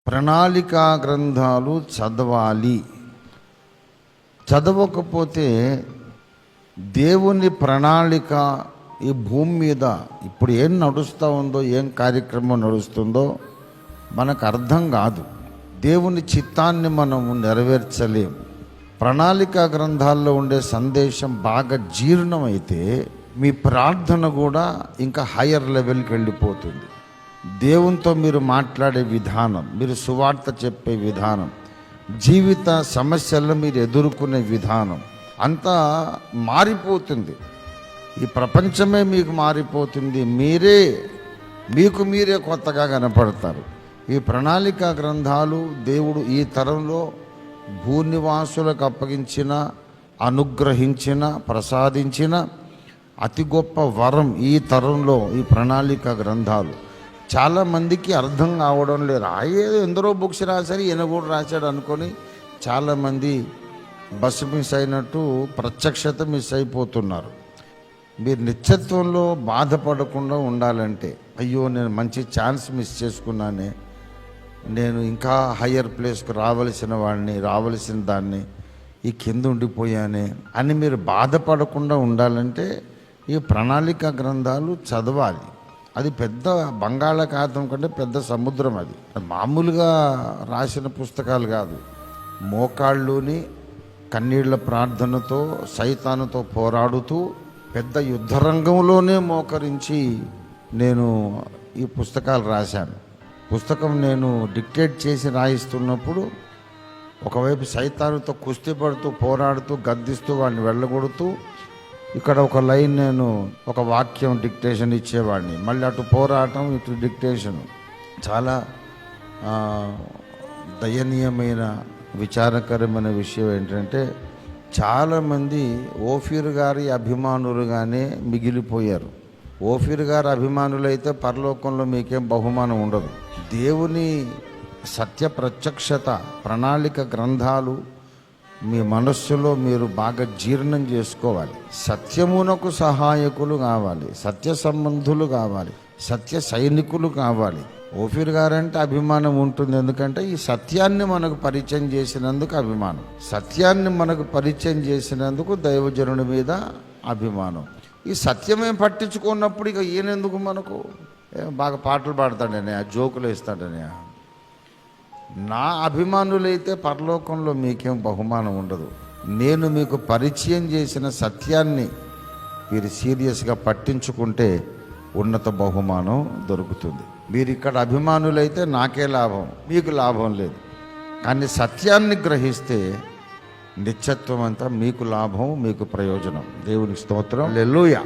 ప్రణాళికా గ్రంథాలు చదవాలి. చదవకపోతే దేవుని ప్రణాళిక ఈ భూమి మీద ఇప్పుడు ఏం నడుస్తూ ఉందో, ఏం కార్యక్రమం నడుస్తుందో మనకు అర్థం కాదు. దేవుని చిత్తాన్ని మనం నెరవేర్చలేము. ప్రణాళికా గ్రంథాల్లో ఉండే సందేశం బాగా జీర్ణమైతే మీ ప్రార్థన కూడా ఇంకా హయ్యర్ లెవెల్కి వెళ్ళిపోతుంది. దేవునితో మీరు మాట్లాడే విధానం, మీరు సువార్త చెప్పే విధానం, జీవిత సమస్యలను మీరు ఎదుర్కొనే విధానం అంతా మారిపోతుంది. ఈ ప్రపంచమే మీకు మారిపోతుంది. మీకు మీరే కొత్తగా కనపడతారు. ఈ ప్రణాళికా గ్రంథాలు దేవుడు ఈ తరంలో భూనివాసులకు అప్పగించిన, అనుగ్రహించిన, ప్రసాదించిన అతి గొప్ప వరం ఈ తరంలో ఈ ప్రణాళికా గ్రంథాలు. చాలామందికి అర్థం కావడం లేదు. ఏదో ఎందరో బుక్స్ రాశారు, ఈయన కూడా రాశాడు అనుకొని చాలామంది బస్సు మిస్ అయినట్టు ప్రత్యక్షత మిస్ అయిపోతున్నారు. మీరు నిత్యత్వంలో బాధపడకుండా ఉండాలంటే, అయ్యో నేను మంచి ఛాన్స్ మిస్ చేసుకున్నానే, నేను ఇంకా హయ్యర్ ప్లేస్కి రావలసిన దాన్ని ఈ కింద ఉండిపోయానే అని మీరు బాధపడకుండా ఉండాలంటే ఈ ప్రణాళిక గ్రంథాలు చదవాలి. అది పెద్ద బంగాళాఖాతం కంటే పెద్ద సముద్రం. అది మామూలుగా రాసిన పుస్తకాలు కాదు. మోకాళ్ళుని కన్నీళ్ల ప్రార్థనతో సైతానుతో పోరాడుతూ పెద్ద యుద్ధరంగంలోనే మోకరించి నేను ఈ పుస్తకాలు రాశాను. పుస్తకం నేను డిక్టేట్ చేసి రాయిస్తున్నప్పుడు ఒకవైపు సైతానుతో కుస్తీ పడుతూ పోరాడుతూ గద్దిస్తూ వాడిని వెళ్ళగొడుతూ, ఇక్కడ ఒక లైన్ నేను ఒక వాక్యం డిక్టేషన్ ఇచ్చేవాడిని, మళ్ళీ అటు పోరాటం ఇటు డిక్టేషన్. చాలా దయనీయమైన విచారకరమైన విషయం ఏంటంటే చాలామంది ఓఫీర్ గారి అభిమానులుగానే మిగిలిపోయారు. ఓఫీర్ గారి అభిమానులైతే పరలోకంలో మీకేం బహుమానం ఉండదు. దేవుని సత్య ప్రత్యక్షత ప్రణాళిక గ్రంథాలు మీ మనస్సులో మీరు బాగా జీర్ణం చేసుకోవాలి. సత్యమునకు సహాయకులు కావాలి, సత్య సంబంధులు కావాలి, సత్య సైనికులు కావాలి. ఓఫీర్ గారంటే అభిమానం ఉంటుంది, ఎందుకంటే ఈ సత్యాన్ని మనకు పరిచయం చేసినందుకు అభిమానం, సత్యాన్ని మనకు పరిచయం చేసినందుకు దైవజనుడి మీద అభిమానం. ఈ సత్యమే పట్టించుకున్నప్పుడు ఇక ఈయనెందుకు మనకు బాగా పాటలు పాడతాడనే, జోకులు వేస్తాడనే. నా అభిమానులైతే పరలోకంలో మీకేం బహుమానం ఉండదు. నేను మీకు పరిచయం చేసిన సత్యాన్ని మీరు సీరియస్గా పట్టించుకుంటే ఉన్నత బహుమానం దొరుకుతుంది. మీరు ఇక్కడ అభిమానులైతే నాకే లాభం, మీకు లాభం లేదు. కానీ సత్యాన్ని గ్రహిస్తే నిత్యత్వం అంతా మీకు లాభం, మీకు ప్రయోజనం. దేవునికి స్తోత్రం. హల్లెలూయా.